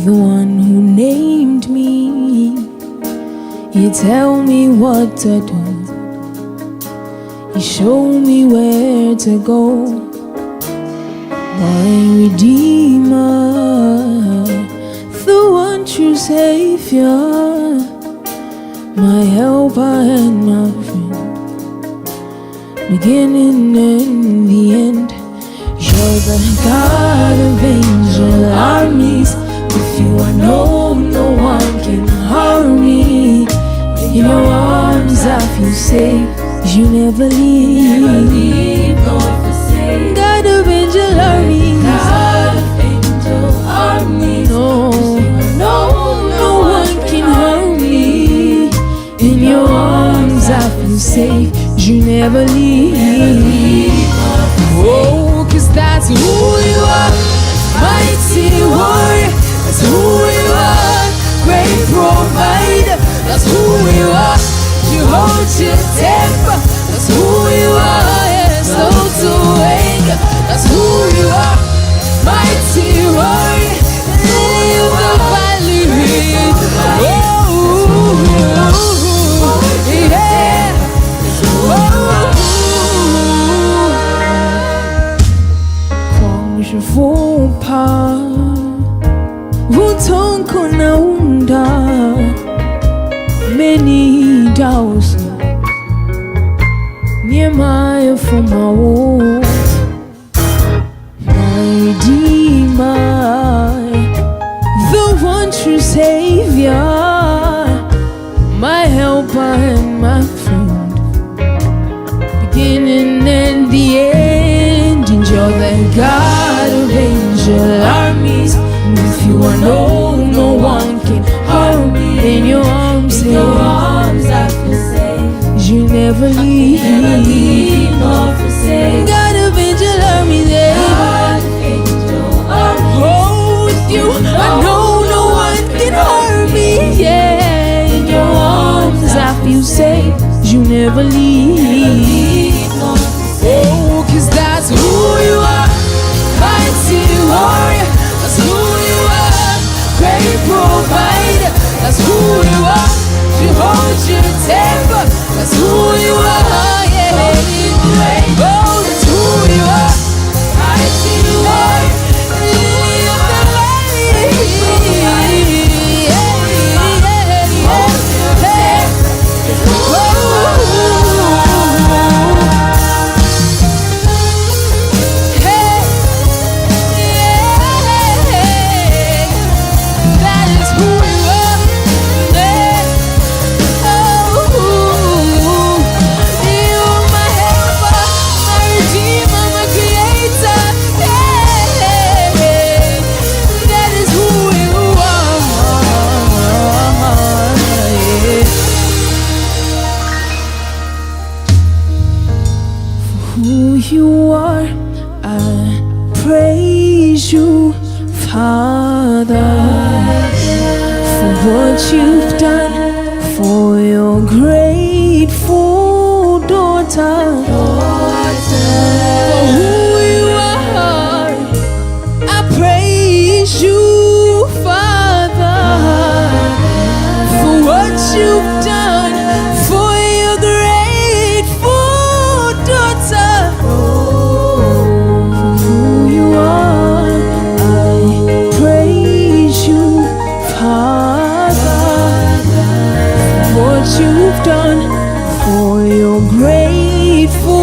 the one who named me. You tell me what to do. You show me where to go. My Redeemer, the one true Savior, my helper and my friend, beginning and the end. You're the God of angel armies. With you I know no one can harm me. In your arms I feel safe. You never leave, nor forsake. God of angel armies, God of angel armies. No one can harm me. In your arms I feel safe. You never leave. Oh, 'cause that's who you are, mighty warrior. That's who you are, great provider. That's who you are. You hold your temper. That's who you are. Yeah, slow to anger. That's who you are, mighty warrior. Lily of the valley. Oh, yeah. Fupa Wutonko na unda many doubts Nehemiah for my war. My Redeemer, the one true Savior, my helper and my friend, beginning and the end. And you're the God of angel armies. With you I know no one can harm me. In your arms, I feel safe. You never leave, nor forsake. God of angel armies, God of angel armies. Oh, with you I know no one can harm me. Yeah, in your arms I feel safe. You never leave, nor forsake. Oh, 'cause that's who you are, mighty warrior. That's who you are, great provider. That's who you are. You hold your temper. That's who you are. Yeah, oh, that's who you are, mighty warrior. Lily of the valley. Who you are, I praise you, Father, for what you've done for your grateful daughter. For who you are, I praise you, Father, for what you've done for your grateful daughter. You've done for your grateful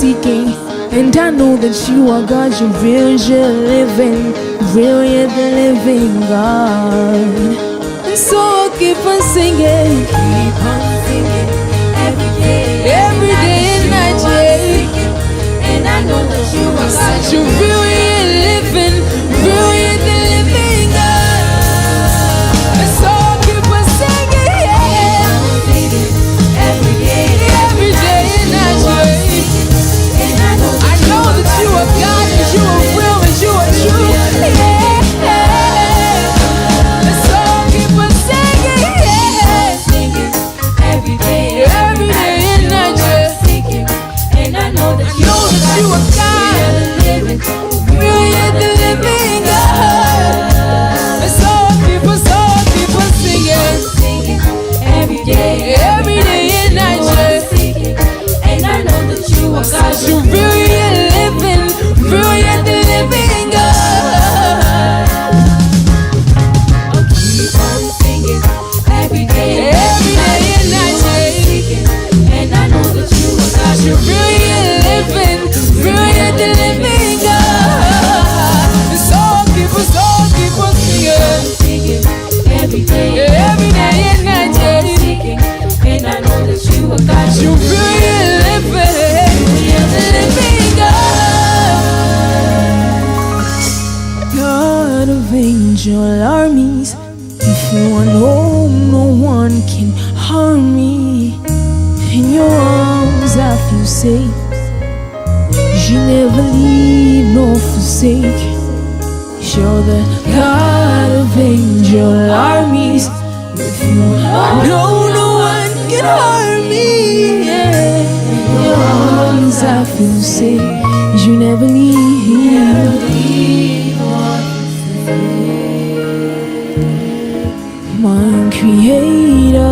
seeking. And I know that you are God, you're real, you're living, real, you're the living God. And so I'll keep on singing, every day and night, and I know that you are God, you're real, you're living, real, you're the living God. And so I'll keep on singing, every day and night, I know that you are God, that you are real, that you are true. And so I'll keep on singing, every day and night, and I know that you are God, real, you're the living God. And so I'll keep on singing, every day and night, and I know that you are God, you're real, you're living, real, you're the living God. I'll keep on singing, every day and night, and I know that you are God, you're real, you're living, real, you're the living God. And so I'll keep on singing, every day and night, and I know that you are God, you're real, you're living, you're the living God. God of angel armies, if you are home, no one can harm me. In your arms I feel safe. You never leave nor forsake. You're the God of angel armies. With you, I know no one can harm me. Yeah. In your arms I feel safe. You never leave. My Creator.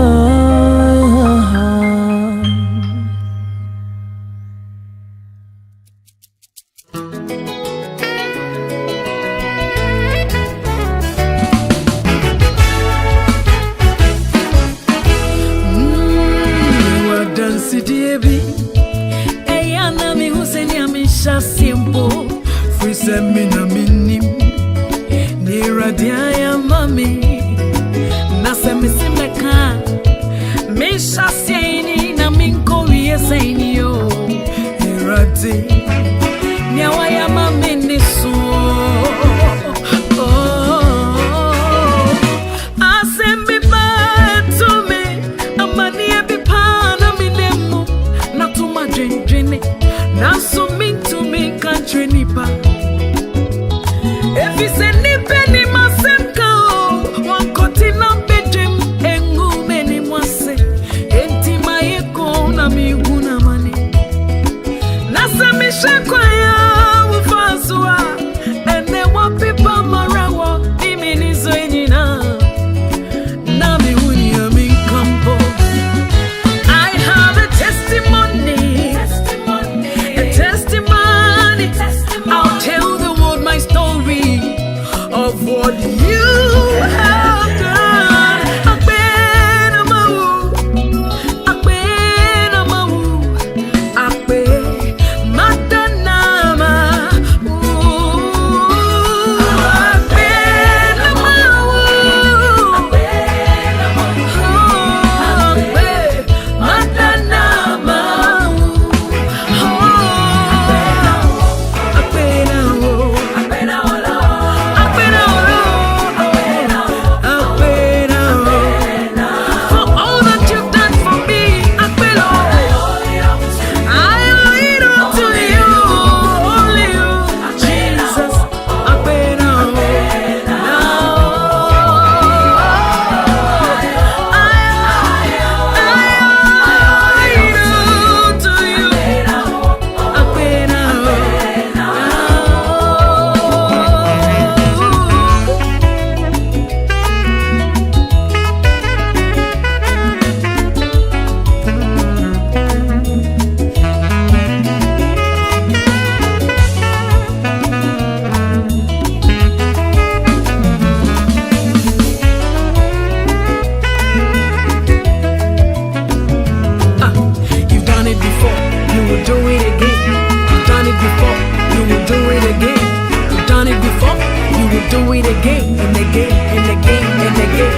do it again and again and again and again.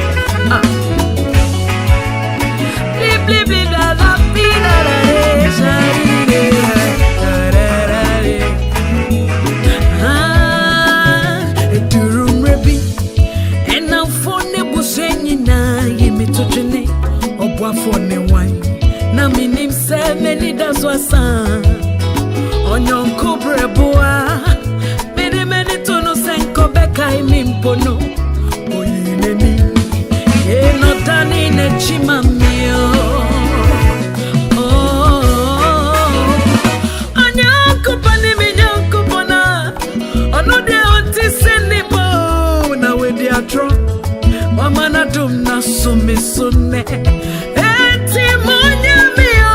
Bli bli da da bi da da de shari de da da da de. Durum rebi and now for ne busenyi na yemi to twene obwa for ne wine na minim se many das wasan onyonko breboa many to no senko beka imimpono oyineni e no tani ne chimamio onyonko pani mi nyonko bona ono de onti senipo na we di atro mama na dum na sumi sunne eti monyamio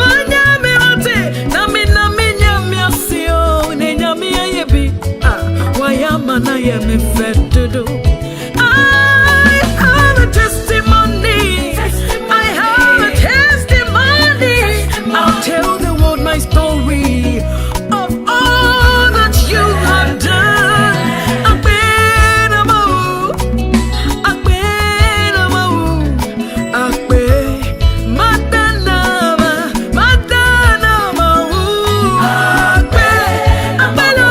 onte na mi nyami asio ne nyami ayebi wayama na yemi fetudu. I have a testimony. I have a testimony. I'll tell the world my story of all that you have done. I've been a move. I've been a move. I've been Madana move. I've been Madana.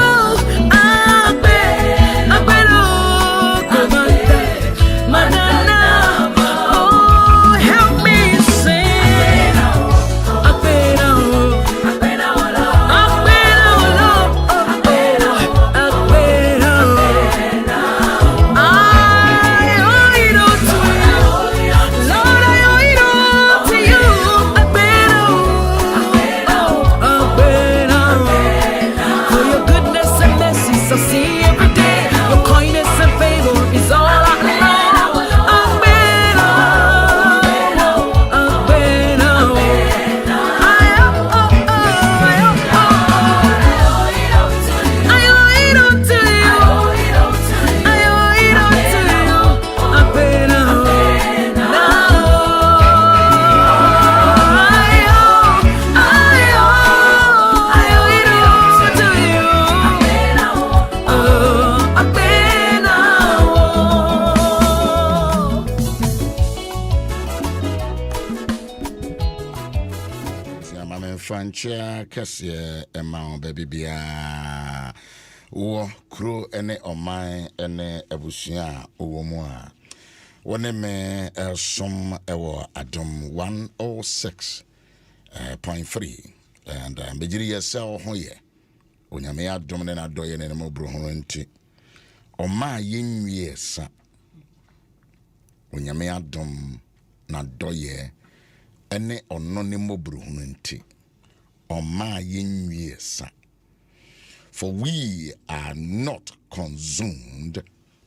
Oh, help me sing. I've been for your goodness and mercy, I see every day. Your kindness and favor is all I know. I've been Francha Cassia Emma baby bia wo kro ene oman ene abusia owomoa wone me som ewo Adom 106.3 and bejiri yesel ho ye onyame adom ne na doye ne mo bro ho nti oma yenwie sa onyame adom na doye ene ono ne mo bro ho nti Oma yenwie sa. For we are not consumed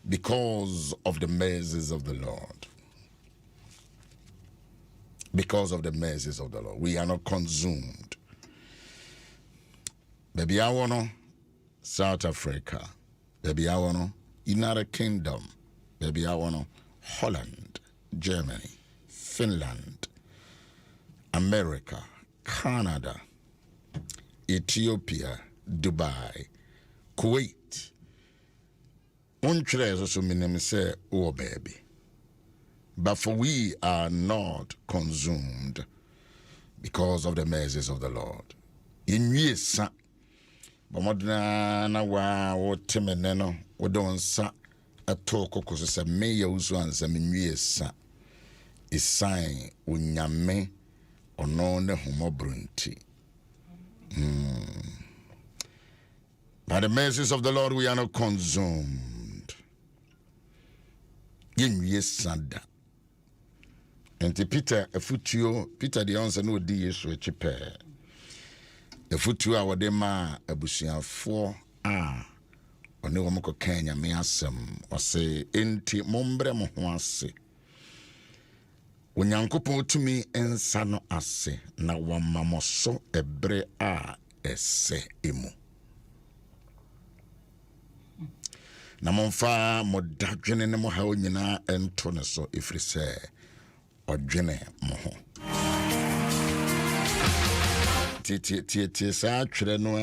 because of the mercies of the Lord. Because of the mercies of the Lord. We are not consumed. Baby, I wanna South Africa. Baby, I wanna United Kingdom. Baby, I wanna Holland, Germany, Finland, America, Canada, Ethiopia, Dubai, Kuwait. Unchre so minim say oh baby. But for we are not consumed because of the mercies of the Lord. In years, Bomodna na wa wotemeneno wodon sa atoko koso se me Owusu-Ansah minwiesa isan unyame ono ne homobrunti. By the mercies of the Lord we are not consumed. Yenwiesa da. Enti Peter the answer no di Yesu echipe. Efutu a wode ma abusuafo a one wo mko Kenya me asem ose enti mombre mo ho ase. Onyankopon tumi ensa no ase na wamamoso ebre a ese emu. Na monfa modadwene ne mo ha onyina ento ne so efrise odwene mo ho. Tie sa twere no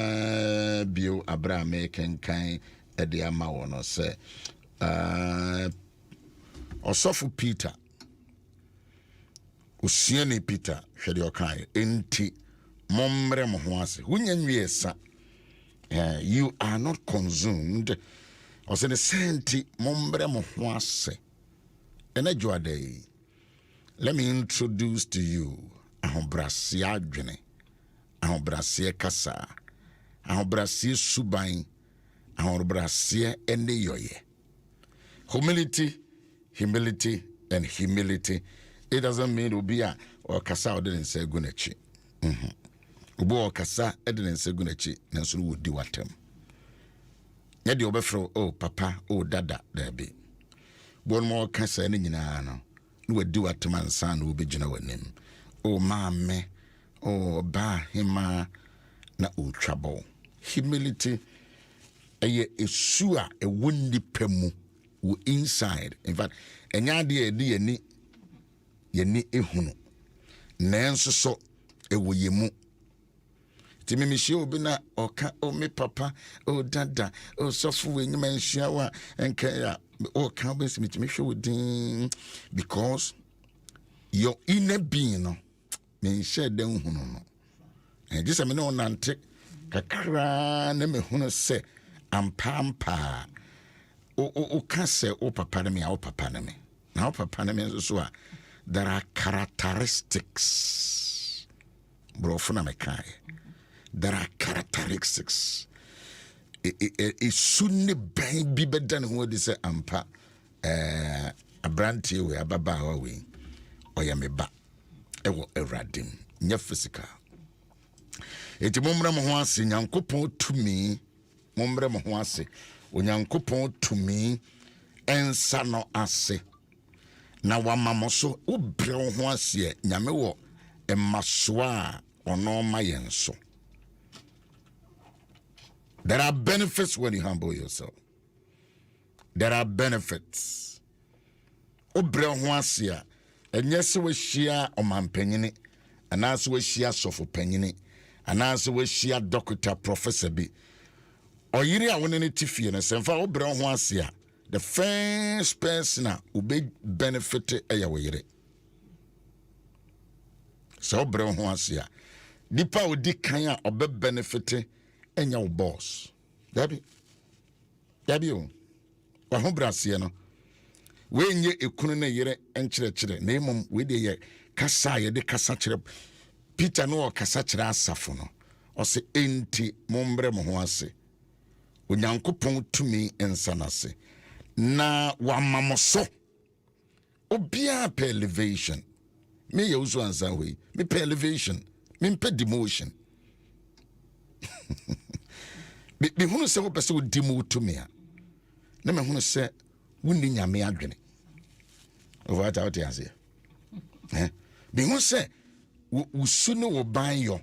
bio Abraham kenkan ɛde ama wɔ no sɛ ɔsɔfo Peter osuani Peter hwɛ deɛ ɔkaeɛ enti mommrɛ mo ho ase wonya nwie sa you are not consumed ɔsɛ ne senti mommrɛ mo ho ase ɛna dwoada let me introduce to you ahobrɛaseɛ adwene ahobrɛaseɛ kasa ahobrɛaseɛ suban ahobrɛaseɛ ɛne yɔyɛ humility and humility. It doesn't mean obia or kasa or didn't say gunechi. Ubo kasa didn't say gunechi, nanso would do what him. Yet you befro, oh papa, oh dada, there be. One more kasa any no. You would do what man son will be general name. Oh mame, oh ba hima na o trouble. Humility a sure a windy pemu inside. In fact, and yadi ni yeni ehunu nanso so ewo yemu timi mi hye obi na oka o me papa o dada o sofo we nyima nhia wa enka ya o ka be simi timi hwe odin because your inner being no me share den hunu no and just me no nante kakra na me hunu se ampa o ka se o papa na me o papa na me na o papa na me so a there are characteristics. Brofuna mekai. There are characteristics. It soon be better than what is ampa a brandy we ababa we or yameba ewo eradim nya physical. Eti momra mo ho ase nyankopon tumi momra mo ho ase onyankopon tumi ensa no ase. Na wamamoso ubre ho ase nyame wo emasoa ono ma yenso. There are benefits when you humble yourself. There are benefits. Ubre ho ase enye se we hia omampanyini anase we hia sofo panyini anase we hia doctor professor bi oyiri a woni ne tifie no semfa ubre ho ase the first person who be benefit ayawere. So bro ho asia. Nipa odi kan a obe benefit enya wo boss. Dabi o. Wa ho brasie no. We nye ekunu na yere enkyerɛkyerɛ na emom we de ye kasa ye de kasa kyerɛ Peter no o kasa kyerɛ asafo no. O se enti mombre mo ho ase. Onyankopɔn tumi ensanase. Na wamamoso obia per elevation me Owusu-Ansah we me per elevation me per demotion be hunu se wo pese wo demo to me a na me hunu se wonni nyame adwene over that what ase be hunu se wo su no wo ban yo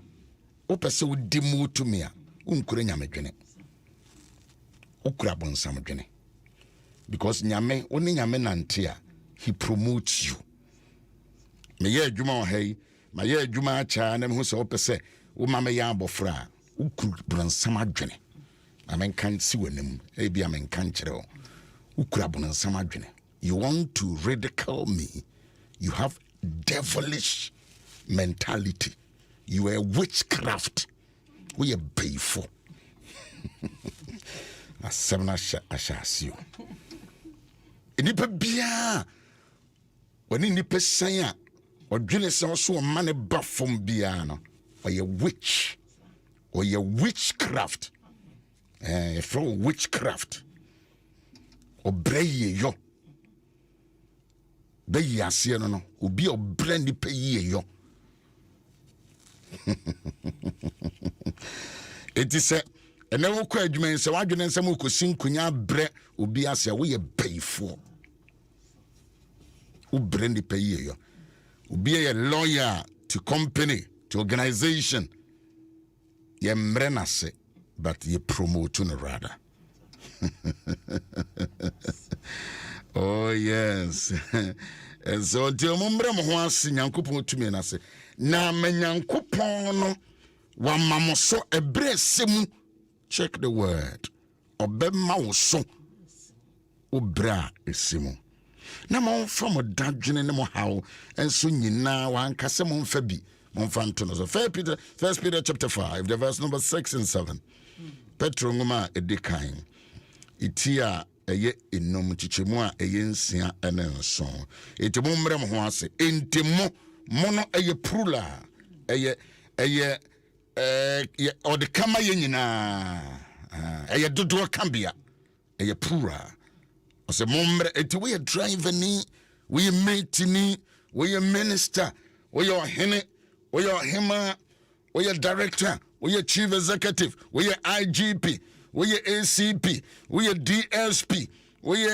wo pese wo demo to me a unkure nyame dwene ukura bonsam dwene. Because nyame oni nyame nantia he promotes you. Me ye adwuma hey, ma ye adwuma acha na me hu se opese wo ma me ya abofra ukuru bransam adwene. Na men kan si wanem e bia men kan kire o. Ukura bransam adwene. You want to ridicule me. You have devilish mentality. You are witchcraft. We are bayful. Asemna ashasio. Nipa bia woni nipa san a odwene se so o mane ba fom bia no or ye witch or ye witchcraft from witchcraft or breye yo be yase no obi obra nipa yie yo eti se ene wo kwa adwuma nse wadwene nsem okosi nkunya bre obi ase wo ye bayfo u brand pay ye obi ye lawyer to company to organization ye mrenase but ye promote no rather. Oh yes. And so till mumbre mo ho ase nyankopon tumi na se na manyankopon no wa mamoso ebre semu. Check the word obema wo so obra esimu na mo from dadwene ne mo hawo enso nyina wankase mo mfa bi mo mfa nto no so First Peter chapter 5 the verse number 6 and 7 Petro ngoma edikan itia eye enum chichemu a eye nsia ene nso etimo mrem ho ase entimo mono eye prula eye ode kama ye nyina eye dodo kambia eye pura ose momre eti we driver ni we mate ni we minister we ohene we ohema we director we chief executive we IGP we ACP we DSP we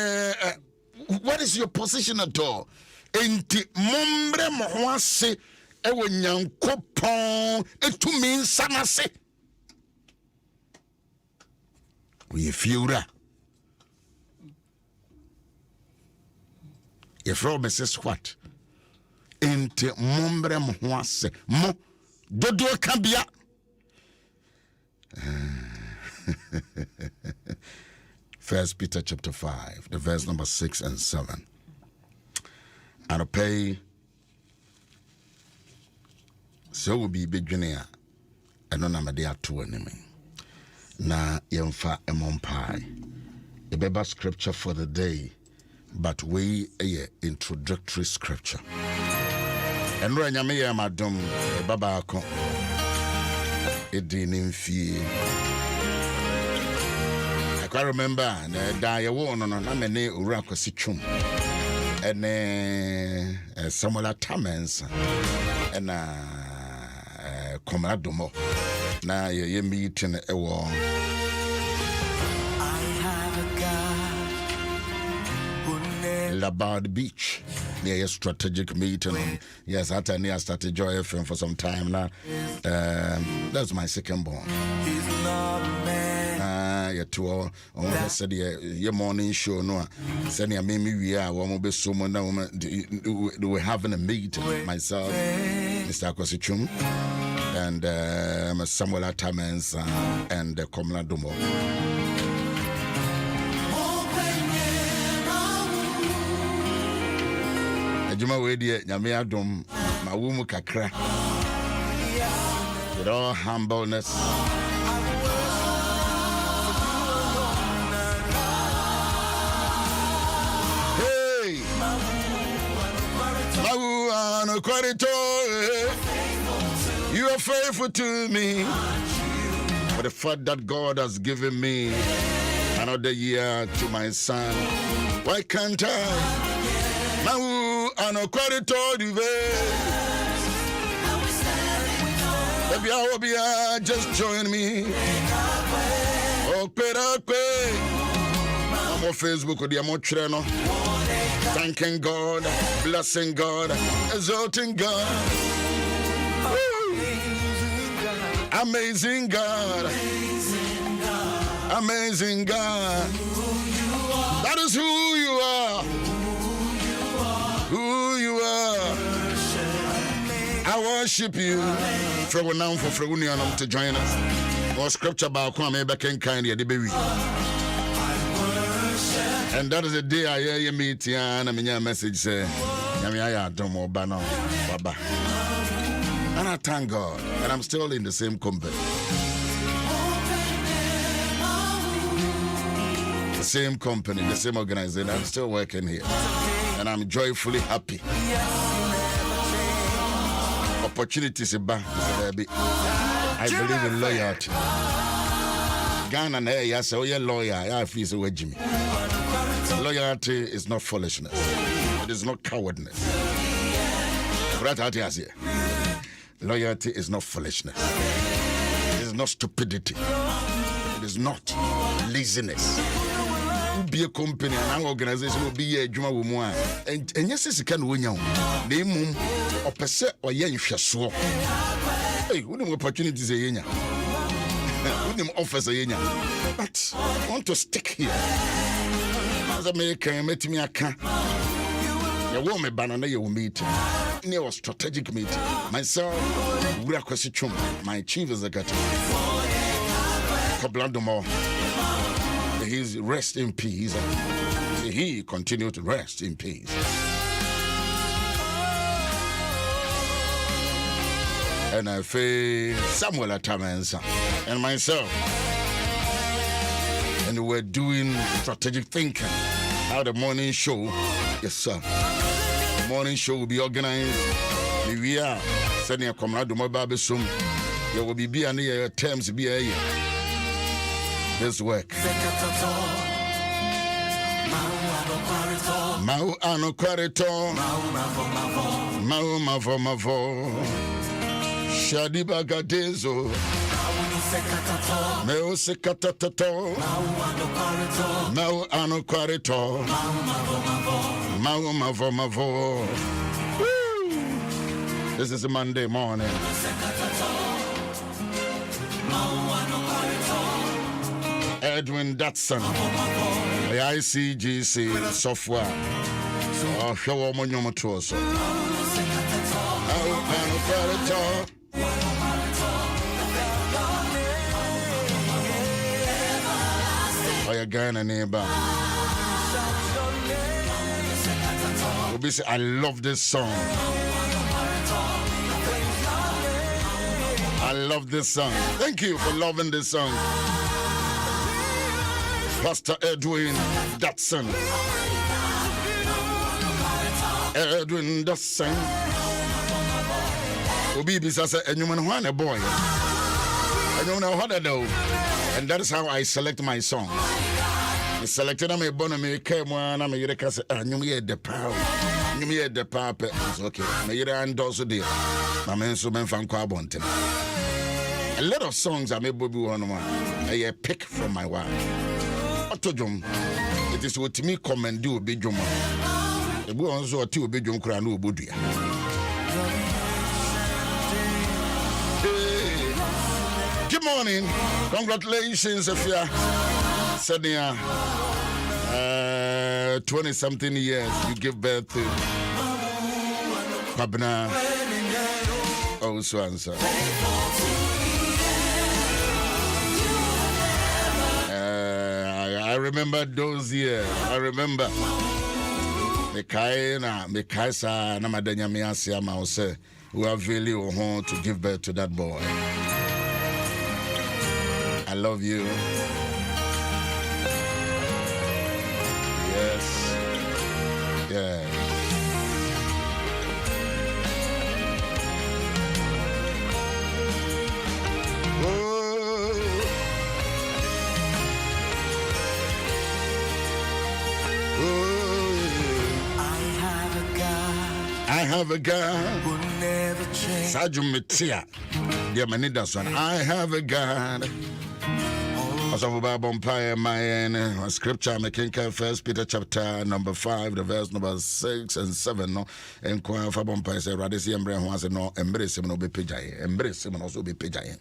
what is your position at all enti momre mo ho ase ewo nyankopon etumi nsanase we fiura yefro Mrs. what enti momre mo ho ase mo dodo kabia First Peter chapter 5 the verse number 6 and 7 and pay so will be bedwene a eno na mede ato anime na yemfa emompai ebeba scripture for the day but we a introductory scripture enro anyame ya madom baba akọ edin mfie I can remember na da ye wo no na mene owura kwasi twum ene Samuel Tamens ena Adom na ye meeting ewo Labad Beach near a strategic meeting. Yes, I started Joy FM for some time now. That's my second born. Yeah, to said your morning show. No, said yeah, maybe we are one be so much now. We're having a meeting. Myself, Mr. Kosichum, and Samuel Atamens and Adom. Juma wedi nyame adom mawumu kakra with all humbleness hey mawu ano kwarito you are faithful to me for the fact that God has given me another year to my son. Why can't I? Mawu ano kwarito dive baby just join me okpere I'm on Facebook or the amotre no thanking God, blessing God, exalting God. Amazing God, amazing God. That is who you are. Who you are. I worship you. For now, for Freunian to join us. Or scripture about Kwame back in kind of the baby. And that is the day I hear you meet and I mean your message say, Adom Bano Baba. And I thank God that I'm still in the same company. The same company, the same organization. I'm still working here. And I'm joyfully happy. Opportunities back. I believe in loyalty. Ghana na ya say oh lawyer, I feel so Jimmy. Loyalty is not foolishness. It is not cowardness. Right out here. Loyalty is not foolishness. It is not stupidity. It is not laziness. Be a company and an organization will be a juma woman. And yes, it's a can win you. They mum or per se or yen shasso. Hey, wouldn't opportunities a yenya. Wouldn't offers a yenya. But I want to stick here. As American, met me a can. You won't me banana, you will meet. Near a strategic meeting. Myself, my chief executive. Adom May he rest in peace. May he continue to rest in peace. And I feel Samuel Atamensa and myself. And we're doing strategic thinking. How the morning show, yes sir. The morning show will be organized. We are sending a comrade to my baby soon. There will be any terms be a year. This work. Mau ano kwarito. Mau mavo. Shadi bagadezo. Meu sekatatato. Mau ano kwarito. Mau mavo. This is a Monday morning. Edwin Datson, the ICGC software. Oh, show on your matroso. Oh, you're going to neighbor. I love this song. I love this song. Thank you for loving this song. Pastor Edwin Datson. Edwin Datson. Obibi says, and you want a boy. I don't know how to do. And that is how I select my song. I selected a bonnet, came one, I'm a year, and you made the power. You made the power. It's okay. My year and also dear. My man, so man from Quabonte. A lot of songs I made Bobby one. I pick from my wife. It is what me come and do big jump. The boy also a 2 big jump crown budia. Good morning. Congratulations if you are senior 20-something years. You give birth to Pabna Owusu-Ansah. I remember those years. I remember. Mekaisa namadanya miasi amause who are really home to give birth to that boy. I love you. Yes. Yeah. I have a God who never changes. I have a God. Also, Bible my scripture making First Peter chapter number 5, the verse number 6 and 7. No, and Kwa Fabompa say, Radisi Embre who has no embrace him no be pijay, embrace him also be pijay,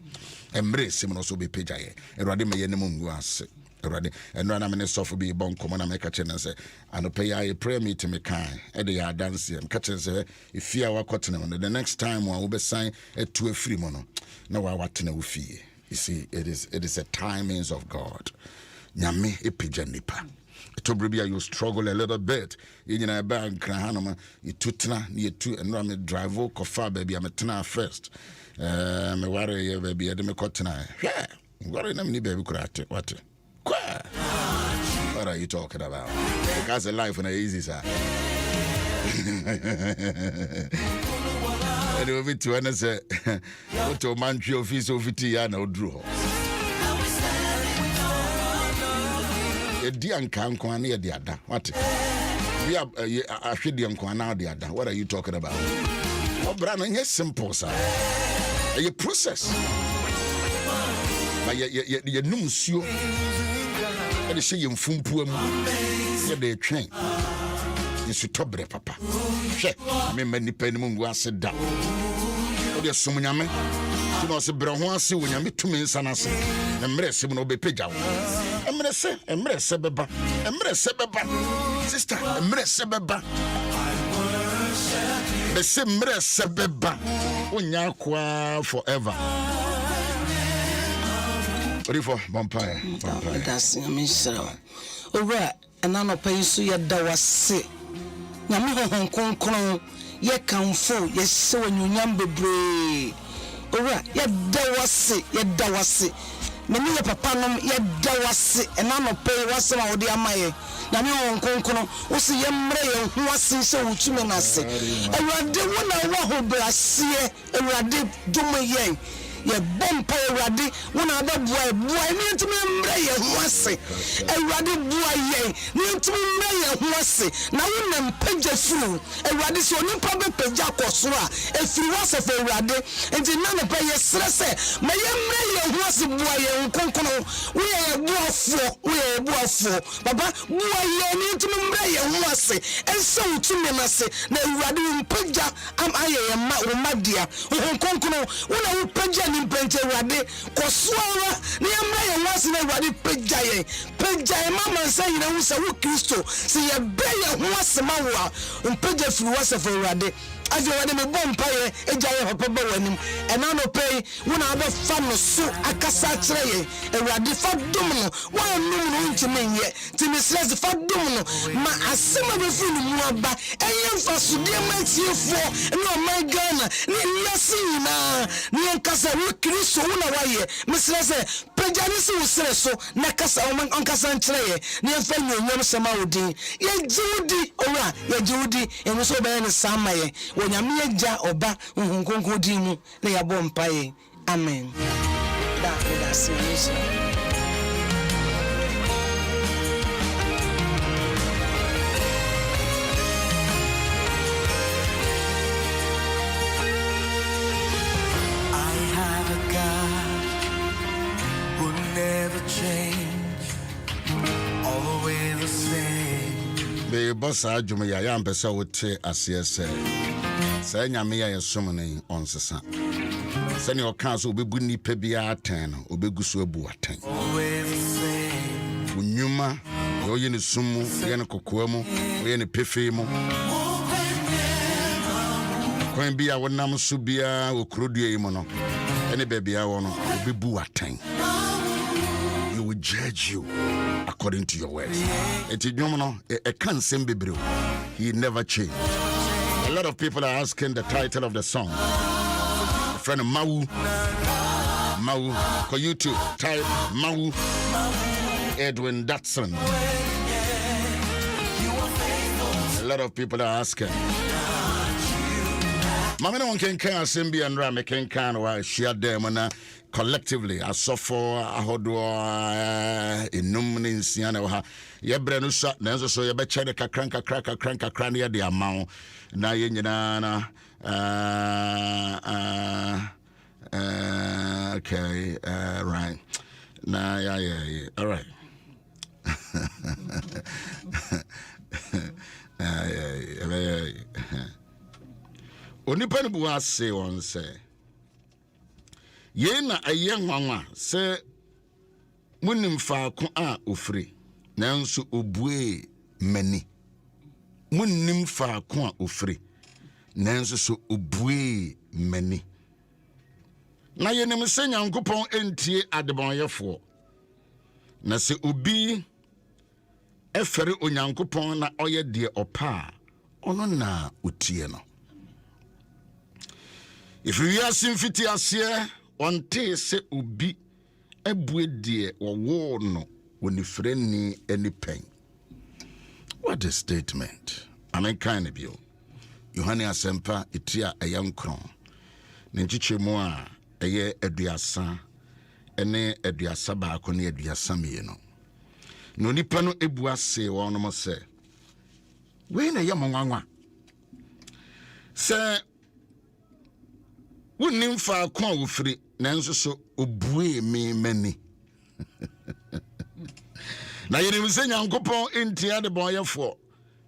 embrace him also be pijay, and Radime Yenemunguas. And run a minute soft be bon common and make a chain and say, and pay I pray me to me kind. Eddie are dancing and catching say, if you are cotton, the next time one will be signed to a free mono. No, I want to know fee. You see, it is a timings of God. Nyame epijanipa. To be you struggle a little bit. In a bag, Krahanoma, you tutna, you two, and run me drive kofa, baby. I'm a tana first. Me worry, baby, I didn't cut tonight. Yeah, worry, I'm baby, what? What are you talking about? Because the life on the easy side. And over to say, what to Manchu office of Tiana drew. A dear Kanko near the other. What? We are a Shidian Kwana the other. What are you talking about? Oh, Brandon, yes, simple, sir. A process. But you know, monsieur. And they say you fumpu they train. You should top bread, papa. Check. I mean, many penny was said down. Oh, there's so many. You know, say, Brown, see when you meet 2 minutes and I say, embrace him no be page out. Embrace Sebeba. Sister, embrace Sebeba. The same Sebeba. Unyakwa forever. for vampire. That's Mr. Ora, and I pay so ya da was sick. Yami Hong Kong, ye come full, yes, so when you yambe bray. Ora, ya da was sick, ya da was sick. Many a papanum, ya da was sick, and I pay was some of the Amaye. Yami Hong Kong, was a young male who was so much men I say. And I did one hour who be a seer, and I did do my yang. Ye bompo Radi, one other boy, near to me, Mray, Wassy, and Radi boy, near to me, Mray, Wassy. Now you name Pedja through, and Radi so no problem Pedja Cosra, if you was a fair Radi, and the none of pay a stress, may Mray, Wassy boy, and Concono, we are a boy for, Baba, boy, near to me, Mray, Wassy, and so to me, Massy, now Radi Pedja, am I, my dear, who Concono, when I will Pedja. Pente Rade, Koswara, Niamaya was in a Radi Peja, Mamma say, you know, so Christo, see a bear was a mawa, and Peja was a for Rade. As you had a bonfire, a giant of Papa Wenham, and I no pay one other fan of so a cassatre, a Radi fat domino, one no to me yet, to Miss Les fat domino, my asima the food more back, and you for Sudiaman you for, no my gun, Niasina, Niancasa, Christo, one away, Miss Les, Pejanis will say so, Nakasa, Uncasan Tray, near Fanny, Yamsamaudi, ye Judy, ora, ye Judy, and was so bad as Samaye. When you meet Ja Oba, Uncle Dimu, they are born pie. Amen. That's it. I have a God who never change, always the same. The boss Adom Ahengua pesa wote asiese. Say nyame ya yesomne onsesa. Say ne oka so obebu nipa bia aten obegu so abu aten. Always the same. Unyuma oye ne sumu, oye ne kokoa mu, oye ne pefe mu. Kwan bia wonam so bia okrodua yi mu no. Ene bebia wo no obebu aten. He will judge you according to your words. Eti dwom no e kan sem bebreu. He never changed. A lot of people are asking the title of the song. A friend of Mau, for you to type Mau Edwin Datsun. A lot of people are asking. Mama no one can Simbi and Ram can or share them and collectively I suffer ahodo enum ne nsia na ha ye bre no so na nso so ye be chere kakranka ne de amount na ye nyina na okay right na yeah all right onipa no bu ase won say ye na aye nwanwa se munim faako a ofri nanso obue mani munim faako a ofri nanso so obue mani na ye nim se Nyankopon entie adebonyefo na se obi efere Onyankopon na oye de opa ono na otie no if we are simfiti asie onte se obi ebue die wo no woni freni any pen. What a statement. Amen kind of you. Yohane Asempa itia ayankron. Nenchichemu a eye aduasa ene aduasa ba ko ne aduasa mieno. No nipa no ebu ase wo no mo se. We na ye monwanwa. Se wonim fa ko a wofiri nanso so obue me mani na yenim se Nyankopon entia de boyefo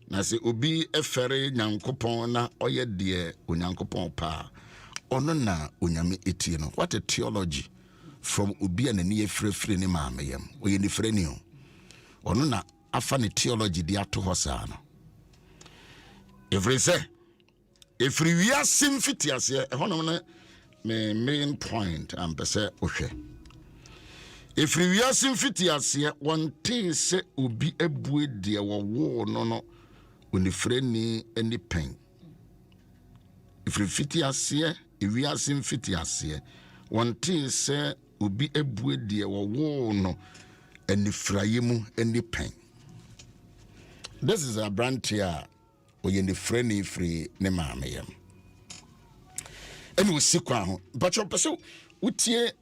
na se obi efere Nyankopon na oye de Onyankopon pa ono na onyame etie no. What a theology from obi anani efrefre ne maameyam oye ni freni o ono na afa ne theology de ato hosa no every say every we are simfiti ase hono na me main point am pese ohwe If we are simfitiasia, one tea say ubi a bui dear war no when the friendly any pain. If we fitiasia, if we are simfitiasia, one tea say ubi a bui dear war no and the frayemu any pain. This is a brand here or in the friendly free nemayam. And we see quam, but your person would ye.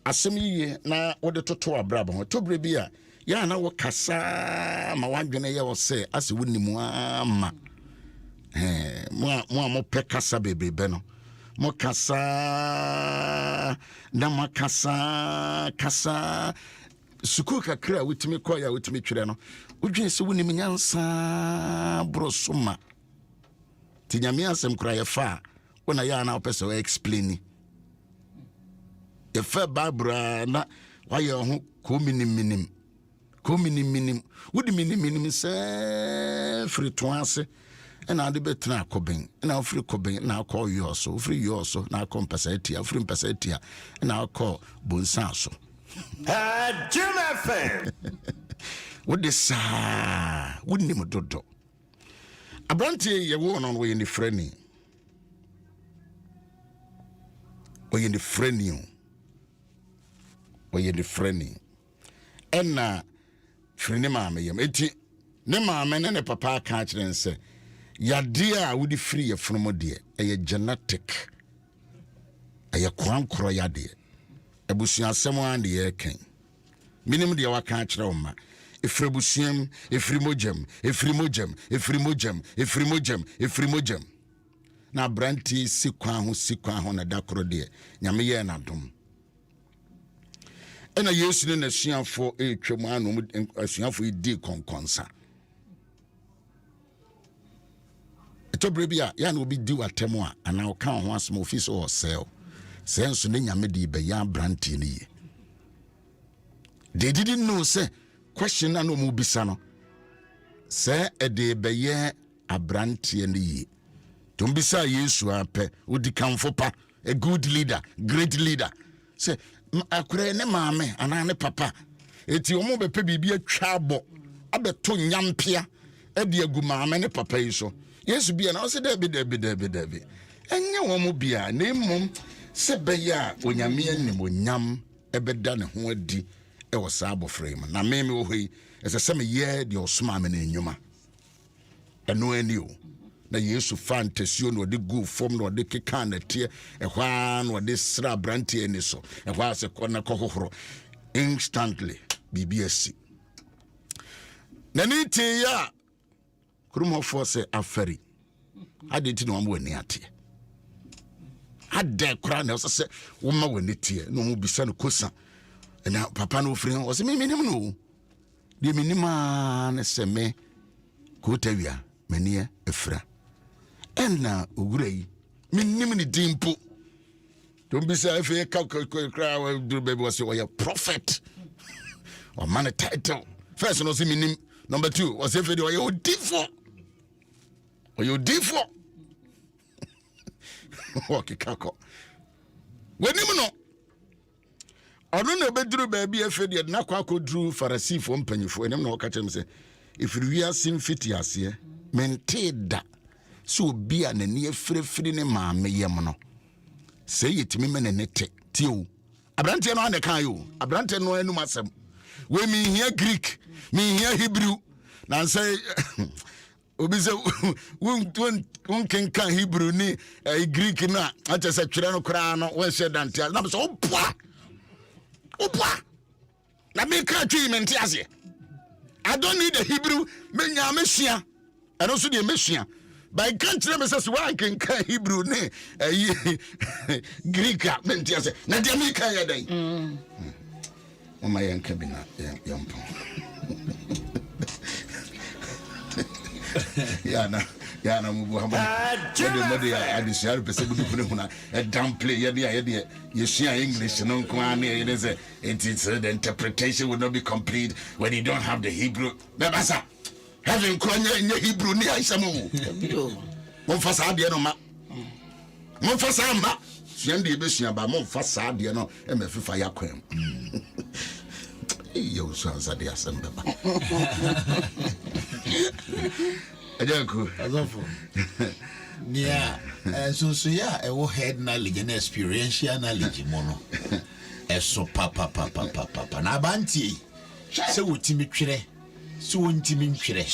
Asemi na wode toto abraba ho to brebia ya na wo kasa ma wadwene ye wo se ase wonimu ama mo pe kasa bebrebe no mo kasa na makasa suku kakra wotimi koya wotimi twere no wodwen se wonim nyansa brosoma tinyame asem kra ye fa wona ya na opese we explain if a Barbara na why you ko minim would minim say free twice and I'll be tra cobbing and I'll free cobbing and I'll call you also free you also now compensate free compensate and I'll call Bonsanso. Jim FM. What this wouldn't him do a brandy you won on way in the friendly or in the friendly. Oye the friendly enna frene maame yam eti ne maame ne papa ka kire nse yade a wodi free ye from de eye genetic eye kwankro yade ebusuasem an de ye kan minim de waka kire oma efri busuam efri mojam na branti sikwa ho na dakro de nyame ye na dom. And I used to know for a chairman, a for di conconsa. A tobribia, yan will be due at Temoa, and I'll count once more fish or sell. Sense Niamedi by Yan Brantini. They didn't know, say, question and no mubisano. Say a day by ye a Brantiani. Don't be say yes, would come for pa, a good leader, great leader. Say, akure ne maame ana ne papa eti omo be pe bibia twabo abeto nyampia e de agu maame ne papa yi so yesu bia na o se de bi enye womo bia na mmom se be ya onyame anim onyam e beda ne ho adi e wo sa abofrem na meme wo hoi ese se me ye de osoma me na enyuma eno ani o na yesu fantasy no de go form no de keka na tie ehwa no de sra branti eni so ehwa se kona kohohoro instantly bbs na ni tie ya krumo force afari adeti no amwo ni ate ade kra na so se wo ma wani tie no mu bisa no kosa na papa no ofri o se me nim no de minima na se me ko tawia manie efra enna ogurei minnim ni dimpo don't be say if you cry do baby was your prophet or man a title first no see minnim number 2 was if you your defo or your defo okay kako when him no ono na beduru baby afedi na kwa kodru farasi fo mpanyifo enem na waka chem say if you are simfiti ase menteda so bia na ne frefre ne maame yem no say yetimi me ne te tio abrante no ande kan yo abrante no anu masem we mi hia Greek mi hia Hebrew na say obi say won kan Hebrew ni Greek na ate say twere no kra no won say dante na so opa na me ka twi menti ase I don't need the Hebrew me nya mesia and also the mesia by country me say why can Hebrew ne Greek menti ase na dia me kan ya dai o ma yan kabina yampo yana mubu hamba mode ya adisiar pese budu kune huna downplay ya dia English no kwa ne ye say the interpretation would not be complete when you don't have the Hebrew bebasa having kwanya in Hebrew ni aisamu mo fasa de no ma mo fasa ma suande be sua ba mo fasa de no e me fifa ya kwam Owusu-Ansah de asembeba. Ajaku. Azofo. Nia so ya ewo head knowledge and experiential knowledge mono. Eso papa na abanti. Se wotimi twere. Se wontimi ntwere.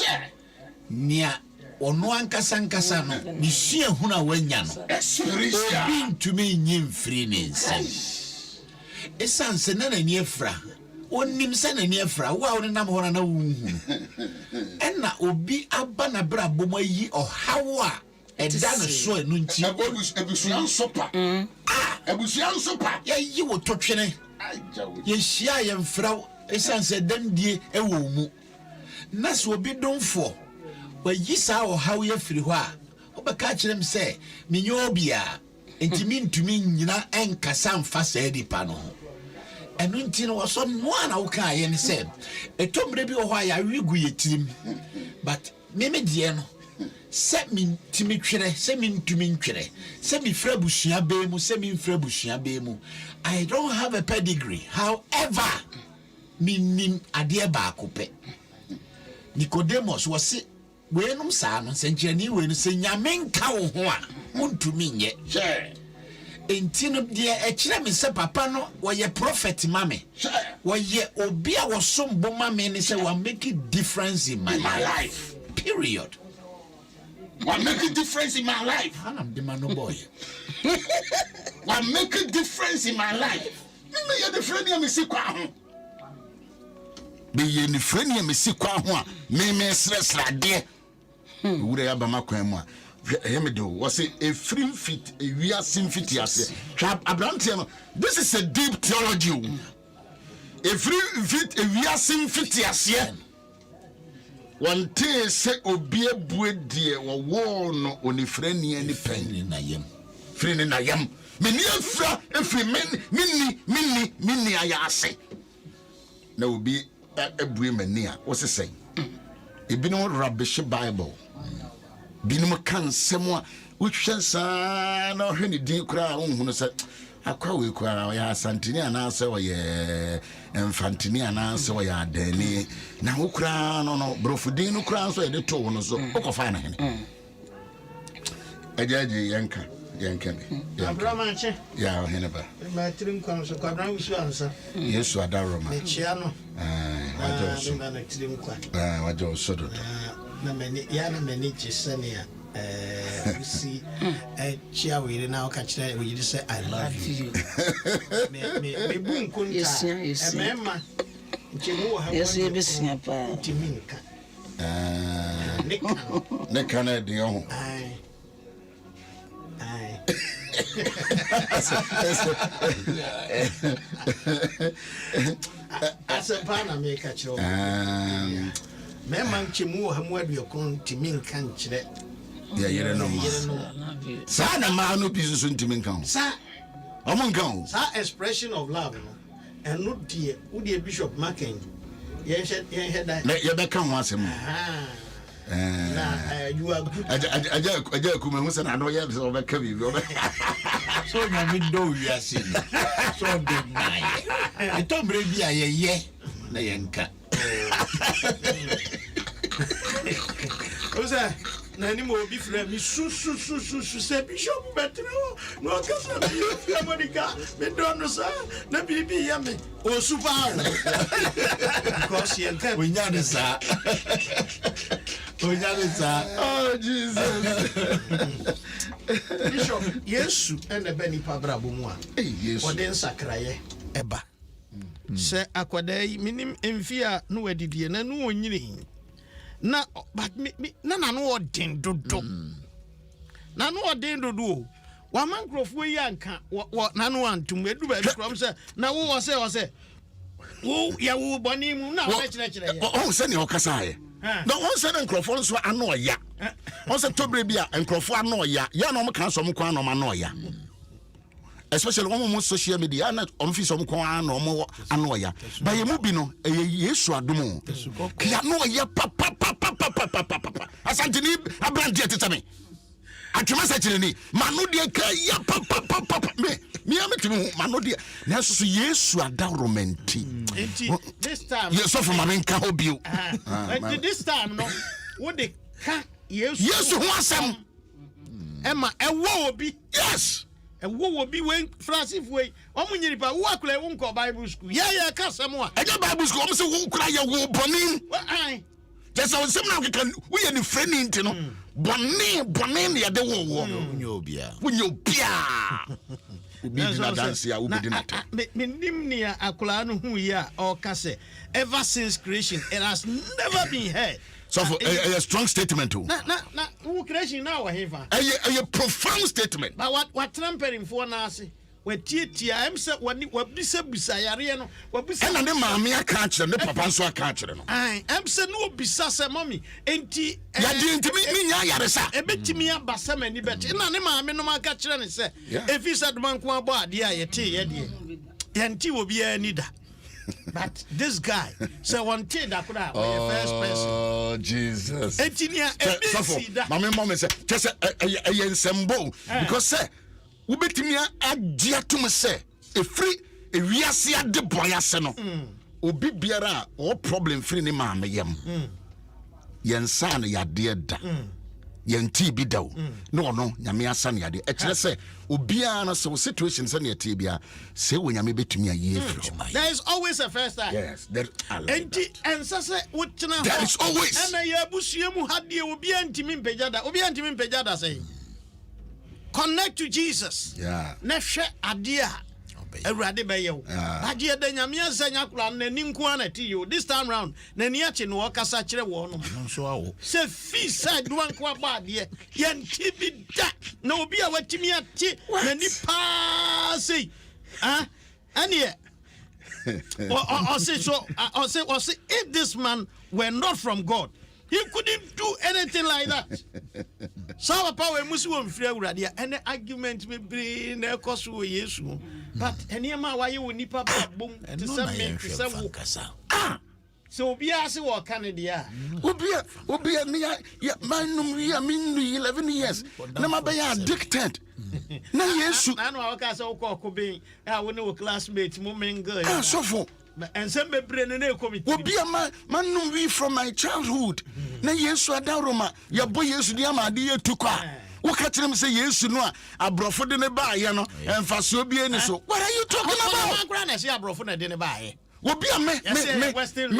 Nia ono ankasa no ni sua huna wanya no. Experiential. Obi ntumi nyim free ne nsan. Esanse na ni efra. Onim se na ni efra. Wa woni nam ho na wunhu. Enna obi aba na bra bomayi ohawa eda no so enu nti ebusuan sopa ebusuan sopa ya yi wo totwene ye hia ye mfra esanse dandie ewo mu na so obi donfo wa yi sa ohawa ye firi ho a obeka kirem se menyo obia enti mintumi nyina enkasa mfa sa edipa no enu nti no so no ana wo ka ye ne se etomre bi wo ho ya wigu ye tirim but meme die no se min timi twere se min tumi ntwere se mi fra busua be mu se mi fra busua be mu I don't have a pedigree however minim ade ba akope Nicodemus was se we enum sa no se nkyerani we no se nyame nka wo ho a untumi nye enti no de e kire me se papa no wo ye prophet mame wo ye obi a wo sombo mame ne se wa make a difference in my life period. What make a difference in my life? I'm the man boy. What make a difference in my life? Me the friend ya me si kwa ho. Be ye ni friend ya me si kwa ho a me sra de. Wure ya ba makwan mu a. Me do was a free fit a wiasim fit ase. Trap abrantie no. This is a deep theology. A free fit a wiasim fit ase. One day say obi ebue die wo no onifrani ani pen na yam frani na yam meni afra efri minni ayase na obi ebue mani a wo sesen ebino rubbish bible binum kan semwa wohwe sa na ohwe ni din kura ohunu se akwa we kura ya santini anase wo ye enfantini anase wo ya adani na wo kura no brofudin no kura so ye de to wo so okofa na hene ajaji yanka me Abramanche ya hene ba ma tirim kwa so kwa Owusu-Ansah Yesu adaroma me chia no wajo so na tirim kwa wajo so do na mani chisania see chia we na ka kire we say I love you me bun kunta yes mema nchemu ha yes ye besia pa timinka ne kana de ho ai asepa na me ka kire mema nchemu ha mu aduokon timinka nkire ya yere no ma sa na ma no bi so ntiminka ho sa omonka ho sa expression of love no and no die udi Bishop Maken ye head ye be kan ho asem na you are good aja kuma hu se na no ye so be ka bi so nyame do wiase so do nai etomre bi ayeye na yenka oza na ni mo bi frɛ mi su se Bishop Betro no ka sa bi frɛ Monica me do no sa na bibi ya me o super because ye can we nya de sa oh Jesus Bishop Yesu and the Benny Pabra Bumwa yes o den sakraye eba se akwadai minim emfia no wadidie na no onyini na but me na no odin dodo na no odin dodo wa mankrofo yi anka na no antum edu ba bi krom se na wo se wo ya wo boni mu na wo kire o se ne o kasa ye no on se na nkrofo nso ano ya on se tobre bia nkrofo ano ya na o kan so mo kwan no ma no ya especially on social media na on fi so mo kwan no mo ano ya ba ye mu bi no Yesu adomo ya no ya papa asante ni abrante tete me atwema sa kire ni manu de ka ya papa me me am to man no dia na so Yesu adawromenti this time yes so from amenka obio this time no what they ka Yesu ho asem Emma ewo obi yes ewo obi when Francis way omunyiri pa wo akula wo nko Bible school yeah ka asem a eja Bible school om se wo kura ye wo bonin ai just on some now can we any friend into no bonin ya de wo Nyobia ubi na dance ya ubi dinata me nim ne akula no hu ya o ka say ever since creation it has never been heard. So for a strong statement too. Na who creation now wa hefa. A profound statement. But what trampering for na ase. We tietia em se wani wabisa bisa yare no wabisa. And ne maame aka kire ne papa nso aka kire no. Ai em se no obisa se mommy enti ya di enti mi nya yare sa. Ebetimi abasa mani beti. Na ne maame no aka kire ne se efi se dman ko abo ade a yete ye de. Yenti obi ani da. But this guy so one thing that could have first person. Oh Jesus. Engineer Mama mama say just a ensemble because say we betimi agye to me say e free e wiase ade boy ase no. Obi biara o problem free ne maame yam. Yensa na yade da. Yenti bi daw no nyame asa na yade e kire say obia na so situation say na yete bia say wo nyame betumi aye free. There is always a first time. Yes, there and say wotena there is always na ya busua mu hade obia ntimi mpejada say connect to Jesus. Yeah. Na hwe ade a Awurade be yew. Ade da nyame asanya kula na ni nko na ti you this time round na ni ache no kasa kire wo no so awo se fi side do anko aba ade ye nti bi da na obi a watimi ate na ni pa sei ane or say if this man were not from God he couldn't do anything like that. So power musu won free Awurade and argument me bring na ekoso Yesu but eniema why you nipa bom to say so obia se wo Canada obia me ya manum ya min 11 years na mabaya addicted na Yesu na no aka say ko ben wo ne wo classmate mo menga so for and some bebre ne committee obia manum we from my childhood na Yesu adaroma ya boy Yesu dia ma de yetukwa wo ka kire me say Yesu no a abrofo de ne ba ye no emfa so bi ani so what are you talking about akra na say abrofo na de ne ba ye obia me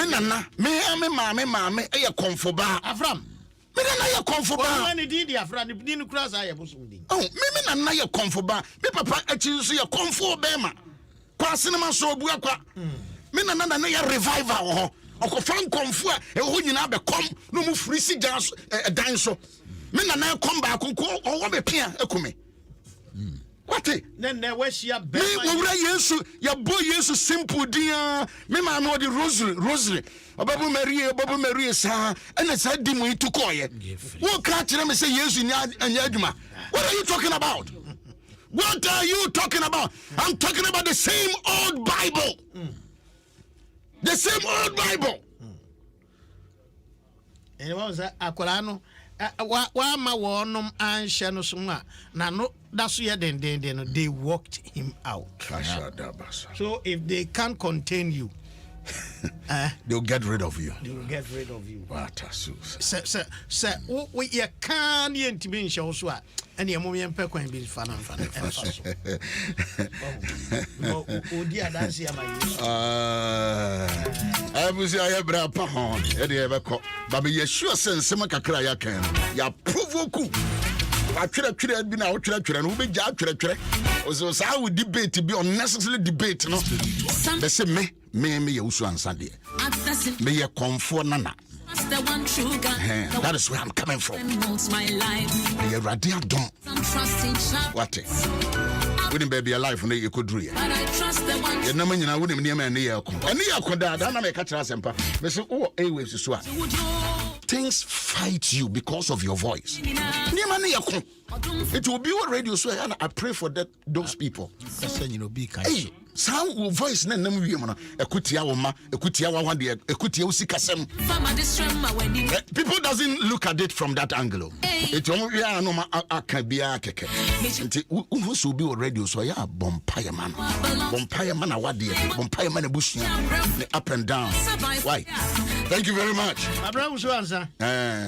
nana me mama e ye konfo ba afram me nana ye konfo ba when did the afram the no cross aye bosum din oh me nana ye konfo ba me papa achi so ye konfo ba ma kwa sinema so obu akwa me nana na ye revival ho okofan konfo a e ho nyina be kom no mu free si gas dan so me nana kom ba konko o be pia akume what then there was she a me wura Yesu ya boy Yesu simple dia me ma no the rosary obabu Maria sa and sa di mu itu koye wo ka kire me say Yesu anya adwuma what are you talking about what are you talking about I'm talking about the same old Bible the same old Bible and what was that akola no wa ma wonom anhye no so na no that's where then they walked him out. So if they can't contain you they'll get rid of you. What sir we you can't intimi nhye so a and ye mom yempe kwan bi fana no odi adanse ama abusi aye bra pa ho e de be ko ba me sure sense ma kakra ya kan ya provoke atwere bi na otwere no be ja atwere so sa we debate bi unnecessary debate no they say me Owusu-Ansah de me ye comfort nana. The one true God. That is where I'm coming from. My life. The Adom. What? Wouldn't be alive when you could do it. But I trust the one. You know, I wouldn't near me near. And near Koda, I make a transfer. Listen, oh, waves is what. Things fight you because of your voice. It will be a radio so I pray for those people. Hey, sound voice na nam wie mo ekutia wo ma ekutia wa hwande ekutia wo sikasem. People doesn't look at it from that angle. It's only no aka bia keke. Nti who so be radio so ya bompire man. Bompire man awade. Bompire man ebushia. Up and down. Why? Thank you very much. Owusu-Ansah.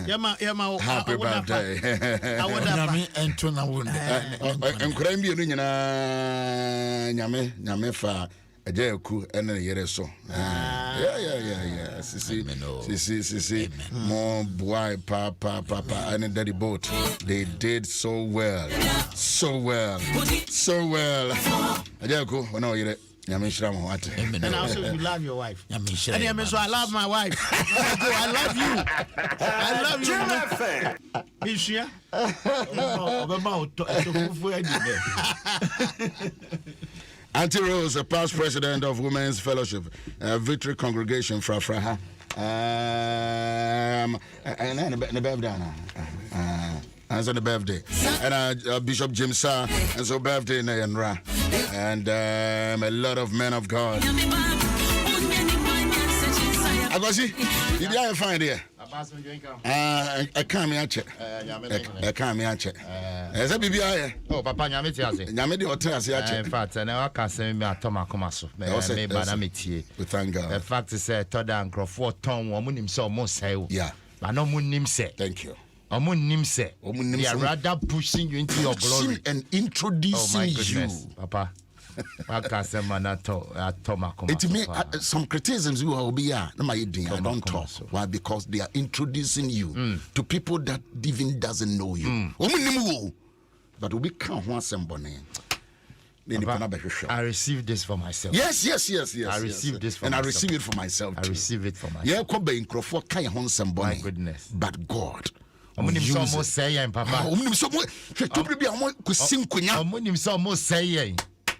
Yama happy birthday. Nyame ento na won. Enkran bi enu nyina nyame fa Ajayaku and yere so. Yeah. Sisi. More boy, papa, and daddy boat. They did so well. Ajayaku, when I hear it. And also you love your wife. And so I love my wife. I love you. Bishia. Auntie Rose, the past president of Women's Fellowship, Victory Congregation, Frafraha. And the birthday. And the birthday. And Bishop Jim Sa, and so birthday and Ra. And a lot of men of God. I go see. Did you find here? I can't me check. I can't me check. Is that BBI? Oh, Papa, Nyame de hotel as in fact, and I can't say me atoma komaso. Me banamiti. We thank God. The fact is, Toda and Crawford Tom, woman himself most say. Yeah. But no moon him say. Thank you. They are rather pushing you into your glory and introducing you, Papa. It may some criticisms will be I don't talk. Why? Because they are introducing you to people that even doesn't know you. But we can't want somebody. I received this for myself. Yes. I received this for and myself. I receive it for myself too. I receive it for myself. Yeah, my goodness. But God. Almost saying, Papa.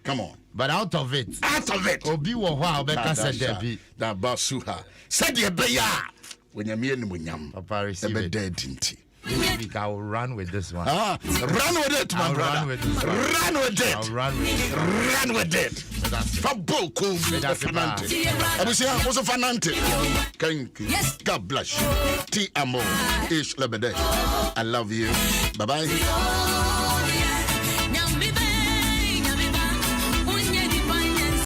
Come on. But out of it. Obi wo hwa obeka said there be. That basuha. Said ye be ya. When you mean when yam. Papa receive it. Dead tinti. This week I will run with this one. Run with it, my brother. Run with it. Run with it. I'll run with it. Run with it. Faboko Fanante. I will say I was a Fanante. Thank you. God bless you. T Amo Ish Lebede. I love you. Bye bye.